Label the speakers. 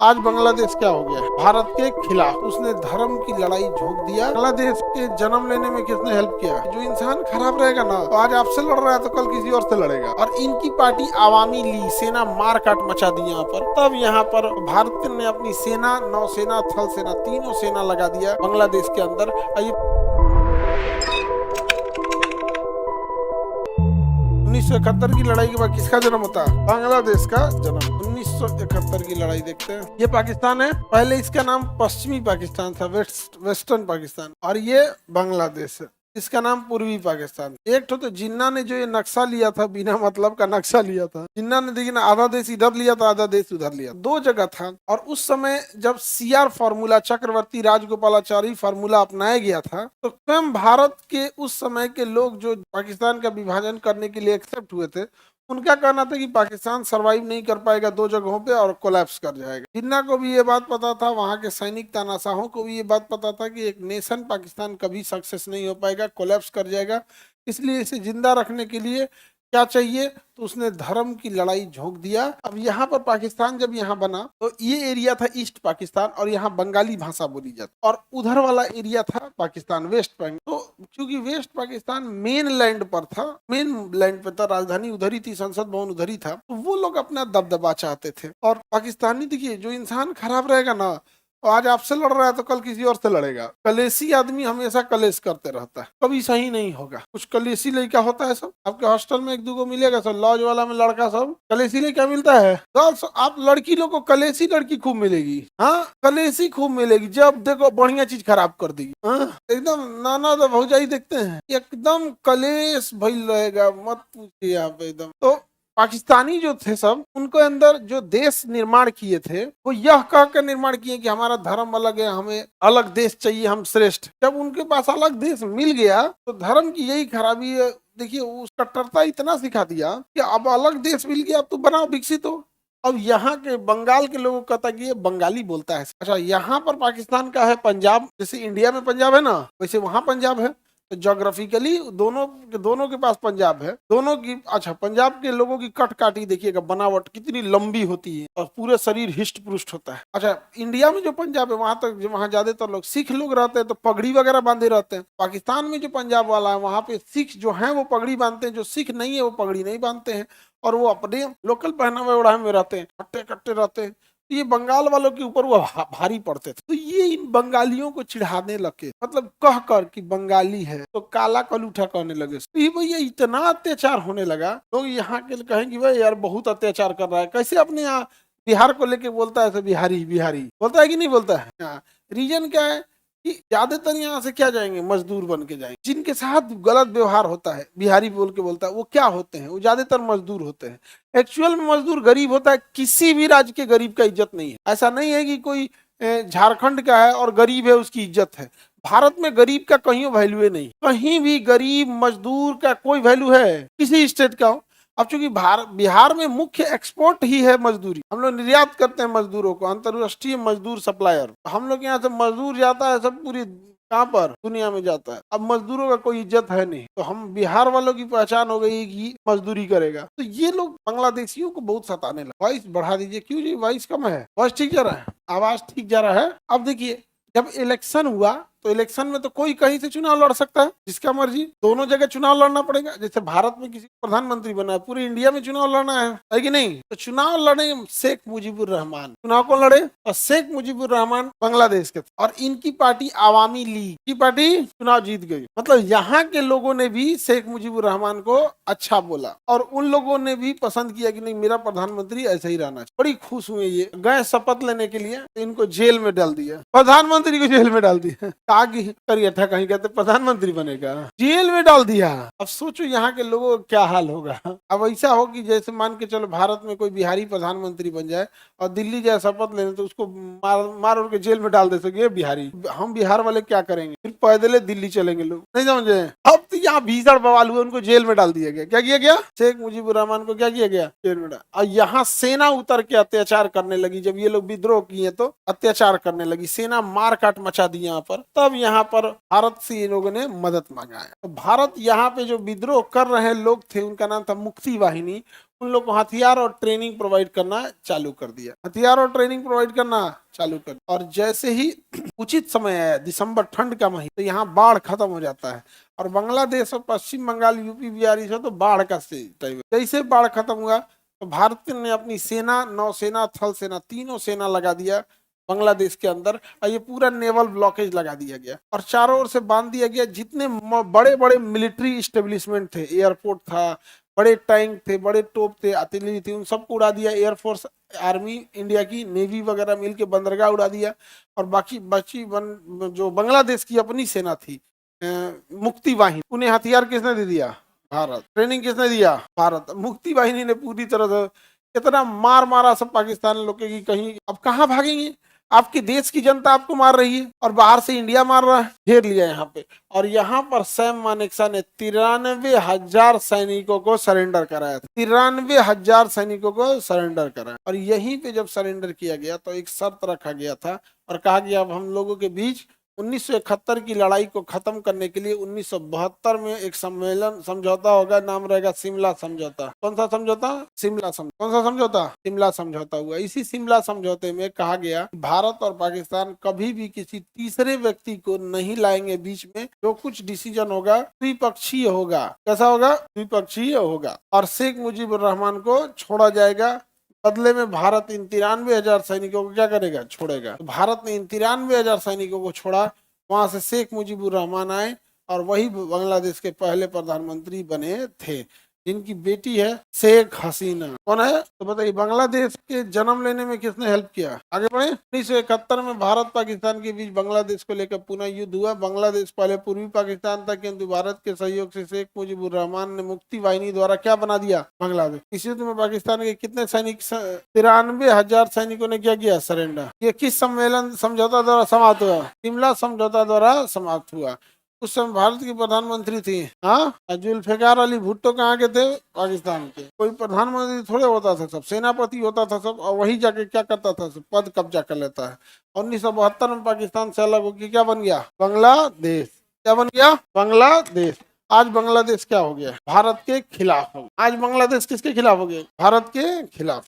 Speaker 1: आज बांग्लादेश क्या हो गया? भारत के खिलाफ उसने धर्म की लड़ाई झोंक दिया। बांग्लादेश के जन्म लेने में किसने हेल्प किया? जो इंसान खराब रहेगा ना, तो आज आपसे लड़ रहा है तो कल किसी और से लड़ेगा। और इनकी पार्टी आवामी लीग सेना मार काट मचा दी यहाँ पर। तब यहाँ पर भारत ने अपनी सेना, नौसेना, थल सेना, तीनों सेना लगा दिया बांग्लादेश के अंदर। 1971 की लड़ाई के बाद किसका जन्म होता है? बांग्लादेश का जन्म। 1971 की लड़ाई देखते हैं। ये पाकिस्तान है। पहले इसका नाम पश्चिमी पाकिस्तान था, वेस्टर्न पाकिस्तान, और ये बांग्लादेश है। इसका नाम पूर्वी पाकिस्तान। एक तो जिन्ना ने जो ये नक्शा लिया था, बिना मतलब का नक्शा लिया था जिन्ना ने, देखिए ना, आधा देश इधर लिया था, आधा देश उधर लिया, दो जगह था। और उस समय जब सीआर फार्मूला, चक्रवर्ती राजगोपालाचारी फार्मूला अपनाया गया था, तो स्वयं भारत के उस समय के लोग जो पाकिस्तान का विभाजन करने के लिए एक्सेप्ट हुए थे, उनका कहना था कि पाकिस्तान सरवाइव नहीं कर पाएगा दो जगहों पे और कोलैप्स कर जाएगा। जिन्ना को भी ये बात पता था, वहां के सैनिक तानाशाहों को भी ये बात पता था कि एक नेशन पाकिस्तान कभी सक्सेस नहीं हो पाएगा, कोलैप्स कर जाएगा। इसलिए इसे जिंदा रखने के लिए क्या चाहिए, तो उसने धर्म की लड़ाई झोंक दिया। अब यहाँ पर पाकिस्तान जब यहाँ बना, तो ये एरिया था ईस्ट पाकिस्तान, और यहाँ बंगाली भाषा बोली जाती, और उधर वाला एरिया था पाकिस्तान, वेस्ट पाकिस्तान। तो क्योंकि वेस्ट पाकिस्तान मेन लैंड पर था, मेन लैंड पे था, राजधानी उधर ही थी, संसद भवन उधर ही था, तो वो लोग अपना दबदबा चाहते थे। और पाकिस्तानी, देखिए, जो इंसान खराब रहेगा ना, तो आज आपसे लड़ रहा है तो कल किसी और से लड़ेगा। कलेसी आदमी हमेशा कलेश करते रहता है, कभी सही नहीं होगा। कुछ कलेसी लड़का होता है सब आपके हॉस्टल में, एक दो को मिलेगा सब, लॉज वाला में लड़का सब कलेसी लड़का मिलता है। गर्ल्स, आप लड़की लोग को कलेसी लड़की खूब मिलेगी। हाँ, कलेसी खूब मिलेगी, जब देखो बढ़िया चीज खराब कर देगी। हाँ, एकदम नाना तो भौजाई देखते हैं, एकदम कलेश भइल रहेगा, मत पूछिए आप एकदम। तो पाकिस्तानी जो थे सब, उनको अंदर जो देश निर्माण किए थे, वो यह कह कर निर्माण किए कि हमारा धर्म अलग है, हमें अलग देश चाहिए, हम श्रेष्ठ। जब उनके पास अलग देश मिल गया, तो धर्म की यही खराबी है। देखिए, उस कट्टरता इतना सिखा दिया कि अब अलग देश मिल गया, अब तो बनाओ, विकसित हो। अब यहाँ के बंगाल के लोगों का, तक ये बंगाली बोलता है। अच्छा, यहाँ पर पाकिस्तान का है पंजाब, जैसे इंडिया में पंजाब है ना, वैसे वहां पंजाब है। तो जोग्राफिकली दोनों के पास पंजाब है, दोनों की। अच्छा, पंजाब के लोगों की कट काटी देखिएगा, बनावट कितनी लंबी होती है, और पूरे शरीर हिष्ट पुष्ट होता है। अच्छा, इंडिया में जो पंजाब है, वहां ज्यादातर लोग सिख लोग रहते हैं, तो पगड़ी वगैरह बांधे रहते हैं। पाकिस्तान में जो पंजाब वाला है, वहां पे सिख जो है वो पगड़ी बांधते हैं, जो सिख नहीं है वो पगड़ी नहीं बांधते हैं, और वो अपने लोकल पहनावे ओढ़ावे में रहते हैं, हट्टे कट्टे रहते हैं। तो ये बंगाल वालों के ऊपर वो भारी पड़ते थे। तो ये इन बंगालियों को चिढ़ाने लगे, मतलब कह कर कि बंगाली है तो काला कलूठा कहने लगे। तो ये भैया इतना अत्याचार होने लगा, लोग यहाँ के कहेंगे भाई यार बहुत अत्याचार कर रहा है। कैसे अपने यहाँ बिहार को लेके बोलता है, तो बिहारी बिहारी बोलता है कि नहीं बोलता है। रीजन क्या है कि ज्यादातर यहाँ से क्या जाएंगे, मजदूर बन के जाएंगे। जिनके साथ गलत व्यवहार होता है, बिहारी बोल के बोलता है, वो क्या होते हैं, वो ज्यादातर मजदूर होते हैं। एक्चुअल में मजदूर गरीब होता है, किसी भी राज्य के गरीब का इज्जत नहीं है। ऐसा नहीं है कि कोई झारखंड का है और गरीब है उसकी इज्जत है। भारत में गरीब का कहीं वैल्यू नहीं, कहीं भी गरीब मजदूर का कोई वैल्यू है, किसी स्टेट का हो। अब चूंकि बिहार में मुख्य एक्सपोर्ट ही है मजदूरी, हम लोग निर्यात करते हैं मजदूरों को, अंतर्राष्ट्रीय मजदूर सप्लायर। हम लोग यहाँ से मजदूर जाता है सब पूरी कहाँ पर दुनिया में जाता है। अब मजदूरों का कोई इज्जत है नहीं, तो हम बिहार वालों की पहचान हो गई कि मजदूरी करेगा। तो ये लोग बांग्लादेशियों को बहुत सताने लगे। वॉइस बढ़ा दीजिए। क्यों जी, वॉइस कम है? वॉइस ठीक जा रहा है, आवाज ठीक जा रहा है। अब देखिए, जब इलेक्शन हुआ, तो इलेक्शन में तो कोई कहीं से चुनाव लड़ सकता है, जिसका मर्जी। दोनों जगह चुनाव लड़ना पड़ेगा। जैसे भारत में किसी को प्रधानमंत्री बना है, पूरे इंडिया में चुनाव लड़ना है कि नहीं? तो चुनाव लड़े शेख मुजीबुर रहमान, चुनाव को लड़े, और शेख मुजीबुर रहमान बांग्लादेश के थे, और इनकी पार्टी आवामी लीग की पार्टी चुनाव जीत गई। मतलब यहाँ के लोगों ने भी शेख मुजीबुर रहमान को अच्छा बोला, और उन लोगों ने भी पसंद किया कि नहीं, मेरा प्रधानमंत्री ऐसा ही रहना चाहिए। बड़ी खुश हुए ये, गए शपथ लेने के लिए, इनको जेल में डाल दिया, प्रधानमंत्री को जेल में डाल दिया। आगे करिए था, कहीं कहते प्रधानमंत्री बनेगा, जेल में डाल दिया। अब सोचो यहाँ के लोगों का क्या हाल होगा। अब ऐसा हो कि जैसे मान के चलो भारत में कोई बिहारी प्रधानमंत्री बन जाए और दिल्ली जाए शपथ लेने, तो उसको मार उड़ के जेल में डाल दे सके बिहारी। हम बिहार वाले क्या करेंगे, फिर पैदल दिल्ली चलेंगे लोग, नहीं समझे। अब तो यहाँ भीषण बवाल हुआ, उनको जेल में डाल दिया गया। क्या किया गया? शेख मुजीबुर रहमान को क्या किया गया? जेल में डाल। और यहाँ सेना उतर के अत्याचार करने लगी। जब ये लोग विद्रोह किए तो अत्याचार करने लगी, सेना मार काट मचा दी यहाँ पर। तब तब यहाँ पर भारत से ये लोगों ने मदद मांगा है। तो भारत यहाँ पे जो विद्रोह कर रहे लोग थे उनका नाम था मुक्ति वाहिनी, उन लोग को हथियार और ट्रेनिंग प्रोवाइड करना चालू कर दिया, हथियार और ट्रेनिंग प्रोवाइड करना चालू कर दिया। और जैसे ही उचित समय आया, दिसंबर, ठंड का महीना, तो यहाँ बाढ़ खत्म हो जाता है। और बांग्लादेश और पश्चिम बंगाल, यूपी, बिहार से तो बाढ़ का टाइम, जैसे बाढ़ खत्म हुआ तो भारत ने अपनी सेना, नौसेना, थल सेना, तीनों सेना लगा दिया बांग्लादेश के अंदर, और ये पूरा नेवल ब्लॉकेज लगा दिया गया और चारों ओर से बांध दिया गया। जितने बड़े बड़े मिलिट्री स्टेब्लिशमेंट थे, एयरपोर्ट था, बड़े टैंक थे, बड़े तोप थे, आर्टिलरी थी, उन सबको उड़ा दिया। एयरफोर्स, आर्मी इंडिया की, नेवी वगैरह मिलके बंदरगाह उड़ा दिया। और बाकी जो बांग्लादेश की अपनी सेना थी, मुक्ति वाहिनी, उन्हें हथियार किसने दे दिया? भारत। ट्रेनिंग किसने दिया? भारत। मुक्ति वाहिनी ने पूरी तरह से इतना मार मारा सब पाकिस्तान लोग की कहीं अब कहाँ भागेंगे। आपके देश की जनता आपको मार रही है और बाहर से इंडिया मार रहा है, घेर लिया यहाँ पे। और यहाँ पर सैम मानेकशॉ ने 93,000 सैनिकों को सरेंडर कराया था, 93,000 सैनिकों को सरेंडर कराया। और यहीं पे जब सरेंडर किया गया तो एक शर्त रखा गया था और कहा गया अब हम लोगों के बीच 1971 की लड़ाई को खत्म करने के लिए 1972 में एक सम्मेलन, समझौता होगा, नाम रहेगा शिमला समझौता। कौन सा समझौता? शिमला समझौता। कौन सा समझौता? शिमला समझौता हुआ। इसी शिमला समझौते में कहा गया भारत और पाकिस्तान कभी भी किसी तीसरे व्यक्ति को नहीं लाएंगे बीच में, जो कुछ डिसीजन होगा द्विपक्षीय होगा। कैसा होगा? द्विपक्षीय होगा। और शेख मुजीबुर रहमान को छोड़ा जाएगा, बदले में भारत इन 93,000 सैनिकों को क्या करेगा? छोड़ेगा। तो भारत ने इन 93,000 सैनिकों को छोड़ा। वहां से शेख मुजीबुर रहमान आए और वही बांग्लादेश के पहले प्रधानमंत्री बने थे, जिनकी बेटी है शेख हसीना। कौन है? तो बताइए, बांग्लादेश के जन्म लेने में किसने हेल्प किया? आगे बढ़े। 1971 में भारत पाकिस्तान के बीच बांग्लादेश को लेकर पुनः युद्ध हुआ। बांग्लादेश पहले पूर्वी पाकिस्तान था, किंतु भारत के सहयोग से शेख मुजीबुर रहमान ने मुक्ति वाहिनी द्वारा क्या बना दिया? बांग्लादेश। इस युद्ध में पाकिस्तान के कितने सैनिक? 93,000 सैनिकों ने क्या किया? सरेंडर। ये किस सम्मेलन, समझौता द्वारा समाप्त हुआ? शिमला समझौता द्वारा समाप्त हुआ। उस समय भारत की प्रधानमंत्री थी, हाँ, जुल्फिकार अली भुट्टो। कहाँ के थे? पाकिस्तान के। कोई प्रधानमंत्री थोड़े होता था, सब सेनापति होता था सब, और वही जाके क्या करता था? सब पद कब्जा कर लेता है। 1972 में पाकिस्तान से अलग होकर क्या बन गया? बांग्लादेश। क्या बन गया? बांग्लादेश। आज बांग्लादेश क्या हो गया? भारत के खिलाफ हो। आज बांग्लादेश किसके खिलाफ हो गया? भारत के खिलाफ।